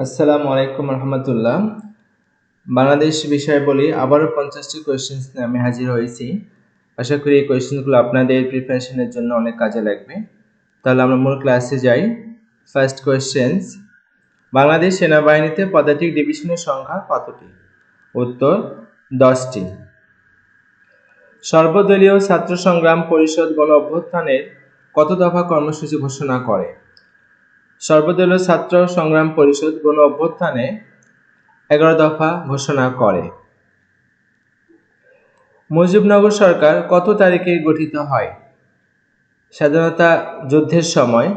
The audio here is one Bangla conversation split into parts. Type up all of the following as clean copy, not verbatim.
আসসালামু আলাইকুম রহমতুল্লাহ। বাংলাদেশ বিষয় বলি আবারও 50টি কোয়েশ্চেন্স নিয়ে আমি হাজির হয়েছি। আশা করি এই কোয়েশ্চেনগুলো আপনাদের প্রিপারেশনের জন্য অনেক কাজে লাগবে। তাহলে আমরা মূল ক্লাসে যাই। ফার্স্ট কোয়েশ্চেন্স, বাংলাদেশ সেনাবাহিনীতে পদাতিক ডিভিশনের সংখ্যা কতটি? উত্তর 10টি। সর্বদলীয় ছাত্র সংগ্রাম পরিষদ গণ অভ্যুত্থানের কত দফা কর্মসূচি ঘোষণা করে? সর্বদলীয় ছাত্র সংগ্রাম পরিষদ গণ অভ্যুত্থানে 11 দফা ঘোষণা করে। মুজিবনগর সরকার কত তারিখে গঠিত হয়? স্বাধীনতা যুদ্ধের সময়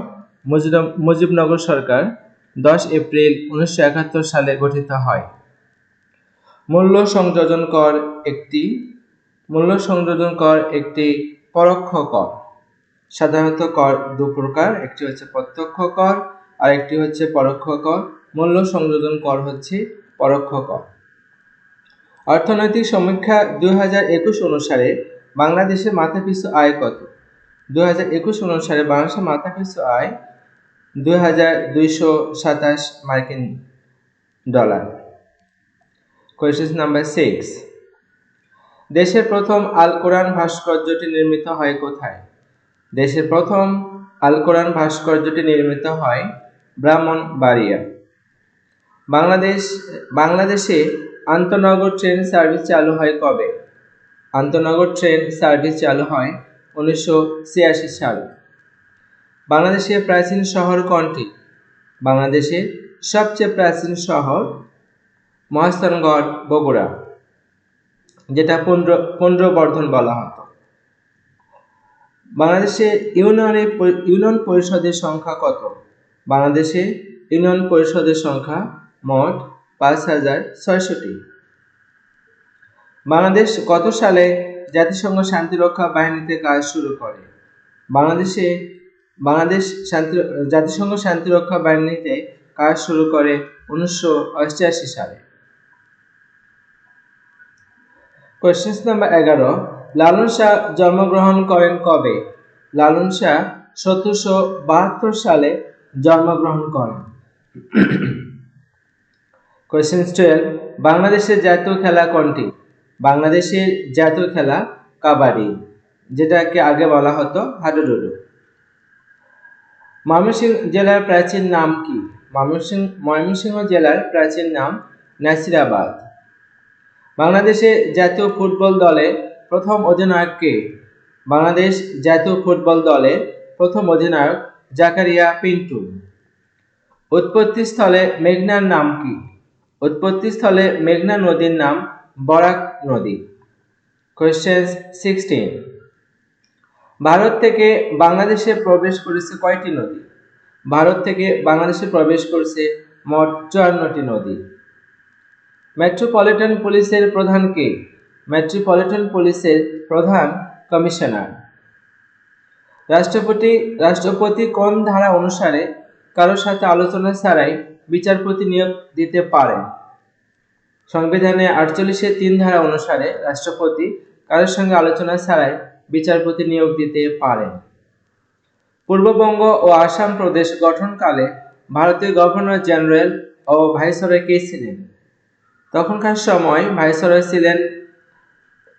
মুজিবনগর সরকার 10 এপ্রিল 1971 সালে গঠিত হয়। মূল্য সংযোজন কর একটি পরোক্ষ কর। সাধারণত কর দু প্রকার, একটি হচ্ছে প্রত্যক্ষ কর আর একটি হচ্ছে পরোক্ষ কর। মূল্য সংযোজন কর হচ্ছে পরোক্ষ কর। অর্থনৈতিক সমীক্ষা 2021 অনুসারে বাংলাদেশের মাথাপিছু আয় কত? 2021 অনুসারে বাংলাদেশের মাথাপিছু আয় $2227 মার্কিন ডলার। কোয়েশ্চেন নাম্বার 6, দেশের প্রথম আল কোরআন ভাস্কর্যটি নির্মিত হয় কোথায়? দেশের প্রথম আল কোরআন ভাস্কর্যটি নির্মিত হয় ব্রাহ্মণবাড়িয়া। বাংলাদেশে আন্তঃনগর ট্রেন সার্ভিস চালু হয় কবে? আন্তঃনগর ট্রেন সার্ভিস চালু হয় 1986 সালে। বাংলাদেশের প্রাচীন শহর কোনটি? বাংলাদেশের সবচেয়ে প্রাচীন শহর মহাস্থানগড়, বগুড়া, যেটা পুন্ড্রবর্ধন বলা হতো। বাংলাদেশে ইউনিয়ন পরিষদের সংখ্যা কত? বাংলাদেশে ইউনিয়ন পরিষদের সংখ্যা মোট 5600টি। বাংলাদেশ কত সালে জাতিসংঘ শান্তিরক্ষা বাহিনীতে কাজ শুরু করে? বাংলাদেশ জাতিসংঘ শান্তিরক্ষা বাহিনীতে কাজ শুরু করে 1988 সালে। কোয়েশ্চেন নাম্বার 11, লালন শাহ জন্মগ্রহণ করেন কবে? লালন শাহ 1772 সালে জন্মগ্রহণ করেন। কোয়েশ্চেন 12, বাংলাদেশের জাতীয় খেলা কোনটি? বাংলাদেশের জাতীয় খেলা কাবাডি, যেটাকে আগে বলা হতো হাডুডু। ময়মনসিংহ জেলার প্রাচীন নাম কি? ময়মনসিংহ জেলার প্রাচীন নাম নাসিরাবাদ। বাংলাদেশের জাতীয় ফুটবল দলের প্রথম অধিনায়ক কে? বাংলাদেশ জাতীয় ফুটবল দলের প্রথম অধিনায়ক জাকারিয়া পিন্টু। উৎপত্তিস্থলে মেঘনার নাম কি? উৎপত্তিস্থলে মেঘনা নদীর নাম বরাক নদী। কোয়েশ্চেন 16, ভারত থেকে বাংলাদেশে প্রবেশ করেছে কয়টি নদী? ভারত থেকে বাংলাদেশে প্রবেশ করেছে মোট 54টি নদী। মেট্রোপলিটন পুলিশের প্রধান কে? মেট্রোপলিটন পুলিশের প্রধান কমিশনার। রাষ্ট্রপতি কোন ধারা অনুসারে কারোর সাথে আলোচনা ছাড়াই বিচারপতি নিয়োগ দিতে পারেন? সংবিধানে 48-3 ধারা অনুসারে রাষ্ট্রপতি কারোর সঙ্গে আলোচনা ছাড়াই বিচারপতি নিয়োগ দিতে পারেন। পূর্ববঙ্গ ও আসাম প্রদেশ গঠনকালে ভারতীয় গভর্নর জেনারেল ও ভাইসরয় কে ছিলেন? তখনকার সময় ভাইসরয় ছিলেন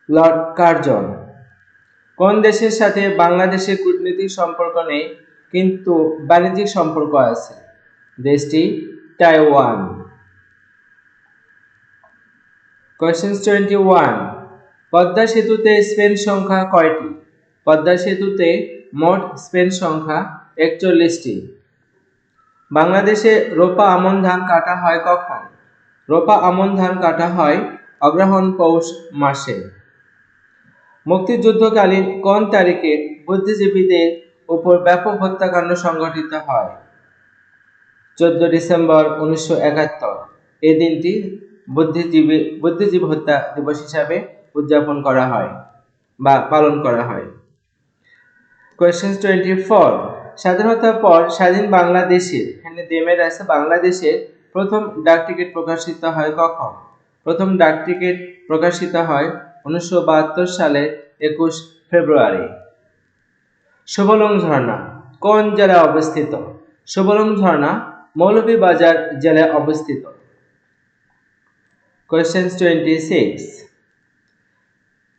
লর্ড কার্জন। কোন দেশের সাথে বাংলাদেশের কূটনৈতিক সম্পর্ক নেই কিন্তু বাণিজ্যিক সম্পর্ক আছে? দেশটি তাইওয়ান। কোয়েশ্চেন 21, পদ্মা সেতুতে স্পেন সংখ্যা কয়টি? পদ্মা সেতুতে মোট স্পেন সংখ্যা 41টি। বাংলাদেশে রোপা আমন ধান কাটা হয় কখন? রোপা আমন ধান কাটা হয় অগ্রহায়ণ পৌষ মাসে। মুক্তিযুদ্ধকালীন কোন তারিখে বুদ্ধিজীবীদের উপর ব্যাপক হত্যাকাণ্ড সংঘটিত হয়? 14 ডিসেম্বর 1971। এই দিনটি বুদ্ধিজীবী হত্যা দিবস হিসাবে উদযাপন করা হয় বা পালন করা হয়। কোয়েশ্চেন 24, স্বাধীনতার পর স্বাধীন বাংলাদেশের, এখানে দেমের আছে, বাংলাদেশের প্রথম ডাকটিকিট প্রকাশিত হয় কখন? প্রথম ডাকটিকিট প্রকাশিত হয় 1972 সালের 21 ফেব্রুয়ারি। সুবলং ঝর্ণা কোন জেলায় অবস্থিত? সুবলং ঝর্ণা মৌলভীবাজার জেলায় অবস্থিত? কোয়েশ্চেন 26,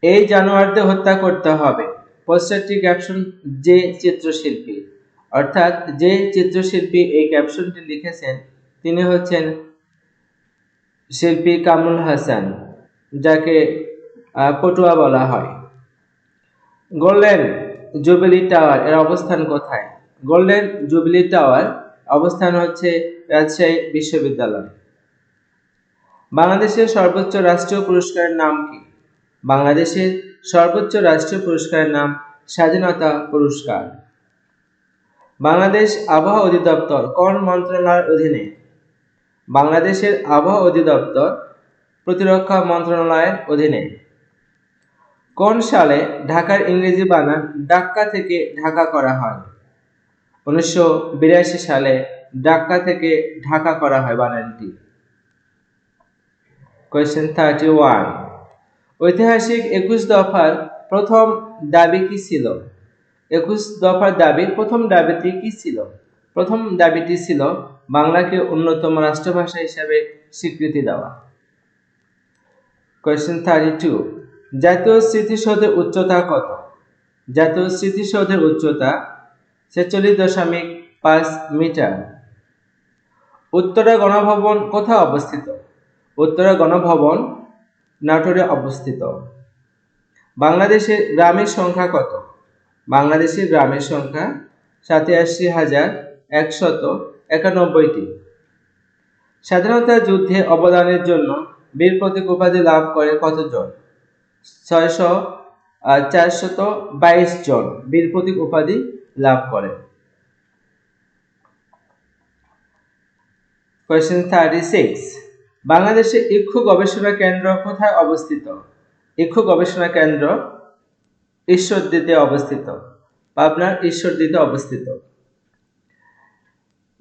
এই জানোয়ারদের হত্যা করতে হবে। পোস্টারটি ক্যাপশন যে চিত্রশিল্পী, অর্থাৎ যে চিত্রশিল্পী এই ক্যাপশনটি লিখেছেন তিনি হচ্ছেন শিল্পী কামরুল হাসান, যাকে পটুয়া বলা হয়। গোল্ডেন জুবিলি টাওয়ার এর অবস্থান কোথায়? গোল্ডেন জুবিলি টাওয়ার অবস্থান হচ্ছে রাজশাহী বিশ্ববিদ্যালয়। বাংলাদেশের সর্বোচ্চ রাষ্ট্রীয় পুরস্কারের নাম কি? বাংলাদেশের সর্বোচ্চ রাষ্ট্রীয় পুরস্কারের নাম স্বাধীনতা পুরস্কার। বাংলাদেশ আবহাওয়া অধিদপ্তর কোন মন্ত্রণালয়ের অধীনে? বাংলাদেশের আবহাওয়া অধিদপ্তর প্রতিরক্ষা মন্ত্রণালয়ের অধীনে। কোন সালে ঢাকার ইংরেজি বানান ডাক্কা থেকে ঢাকা করা হয়? 1982 সালে ডাক্কা থেকে ঢাকা করা হয় বানানটি। কোয়েশ্চেন 31, ঐতিহাসিক 21 দফার প্রথম দাবি কি ছিল? 21 দফার দাবির প্রথম দাবিটি কি ছিল? প্রথম দাবিটি ছিল বাংলাকে অন্যতম রাষ্ট্রভাষা হিসেবে স্বীকৃতি দেওয়া। কোয়েশ্চেন 32, জাতীয় স্মৃতিসৌধের উচ্চতা কত? জাতীয় স্মৃতিসৌধের উচ্চতা 46.5 মিটার। উত্তরা গণভবন কোথায় অবস্থিত? উত্তরা গণভবন নাটোরে অবস্থিত। বাংলাদেশের গ্রামের সংখ্যা কত? বাংলাদেশের গ্রামের সংখ্যা 87,191টি। স্বাধীনতা যুদ্ধে অবদানের জন্য বীর প্রতীক উপাধি লাভ করে কতজন? 422 জন বীর প্রতীক উপাধি লাভ করে। কোয়েশ্চেন 36, বাংলাদেশে ইক্ষু গবেষণা কেন্দ্র কোথায় অবস্থিত? ইক্ষু গবেষণা কেন্দ্র ঈশ্বরদীতে অবস্থিত, পাবনার ঈশ্বরদীতে অবস্থিত।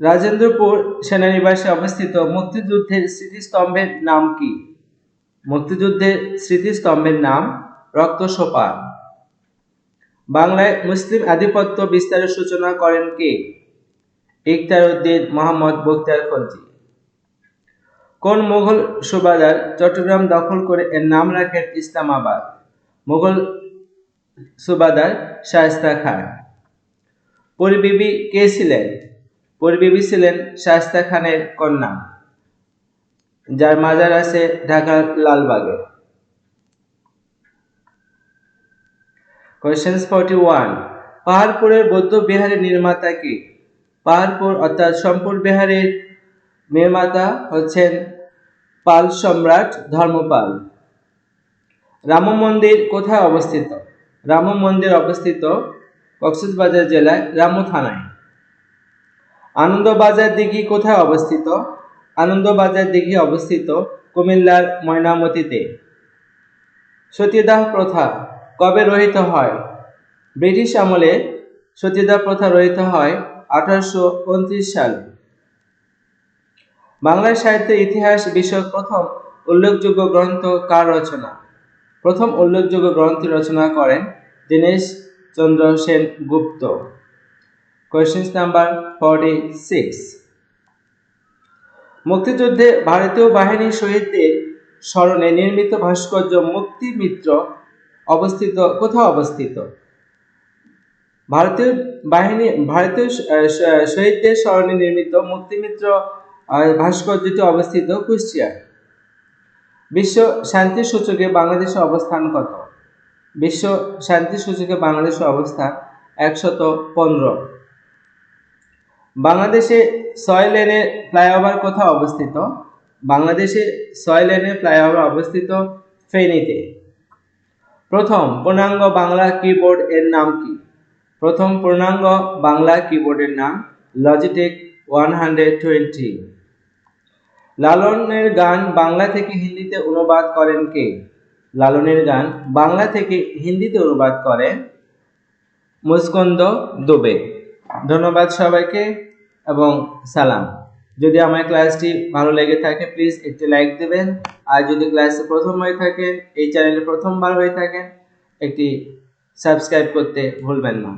রাজেন্দ্রপুর সেনানিবাসে অবস্থিত মুক্তিযুদ্ধের স্মৃতিস্তম্ভের নাম কি? মুক্তিযুদ্ধের স্মৃতিস্তম্ভের নাম রক্তসোপান। বাংলায় মুসলিম আধিপত্য বিস্তারের সূচনা করেন কে? ইখতিয়ার উদ্দিন মোহাম্মদ বখতিয়ার খলজি। কোন মুঘল সুবাদার চট্টগ্রাম দখল করে এর নাম রাখেন ইসলামাবাদ? মুঘল সুবাদার শায়েস্তা খান। পরিবিবি কে ছিলেন? পরিবিবি ছিলেন শায়েস্তা খানের কন্যা, যার মাজার আছে ঢাকার লালবাগে। কোয়েশ্চেন 41, পাহাড়পুরের বৌদ্ধ বিহারের নির্মাতা কে? পাহাড়পুর অর্থাৎ সোমপুর বিহারের নির্মাতা হচ্ছেন পাল সম্রাট ধর্মপাল। রাম মন্দির কোথায় অবস্থিত? রাম মন্দির অবস্থিত কক্সবাজার জেলায় রামু থানায়। আনন্দবাজার দিঘি কোথায় অবস্থিত? আনন্দবাজার দিঘি অবস্থিত কুমিল্লার ময়নামতিতে। সতীদাহ প্রথা কবে রহিত হয়? ব্রিটিশ আমলে সতীদাহ প্রথা রহিত হয় 1829 সালে। বাংলা সাহিত্যের ইতিহাস বিষয়ক প্রথম উল্লেখযোগ্য গ্রন্থ কার রচনা? প্রথম উল্লেখযোগ্য গ্রন্থটি রচনা করেন দীনেশ চন্দ্র সেনগুপ্ত। কোয়েশ্চেন নাম্বার 46, মুক্তিযুদ্ধে ভারতীয় বাহিনীর শহীদদের স্মরণে নির্মিত ভাস্কর্য মুক্তি মিত্র অবস্থিত কোথায় অবস্থিত? ভারতীয় শহীদদের স্মরণে নির্মিত মুক্তিমিত্র ভাস্কর্যটি অবস্থিত কুষ্টিয়ায়। বিশ্ব শান্তি সূচকে বাংলাদেশের অবস্থান কত? বিশ্ব শান্তি সূচকে বাংলাদেশের অবস্থান 115। বাংলাদেশে 6 লেনের ফ্লাইওভার কোথায় অবস্থিত? বাংলাদেশে 6 লেনের ফ্লাইওভার অবস্থিত ফেনীতে। প্রথম পূর্ণাঙ্গ বাংলা কিবোর্ড এর নাম কি? প্রথম পূর্ণাঙ্গ বাংলা কিবোর্ডের নাম লজিটেক 120। লালনের গান বাংলা থেকে হিন্দিতে অনুবাদ করেন কে? লালনের গান বাংলা থেকে হিন্দিতে অনুবাদ করেন মুচকুন্দ দুবে। ধন্যবাদ সবাইকে এবং সালাম। যদি আমার ক্লাসটি ভালো লেগে থাকে প্লিজ একটি লাইক দেবেন, আর যদি ক্লাসে প্রথম হয়ে থাকেন, এই চ্যানেলে প্রথমবার হয়ে থাকেন, একটি সাবস্ক্রাইব করতে ভুলবেন না।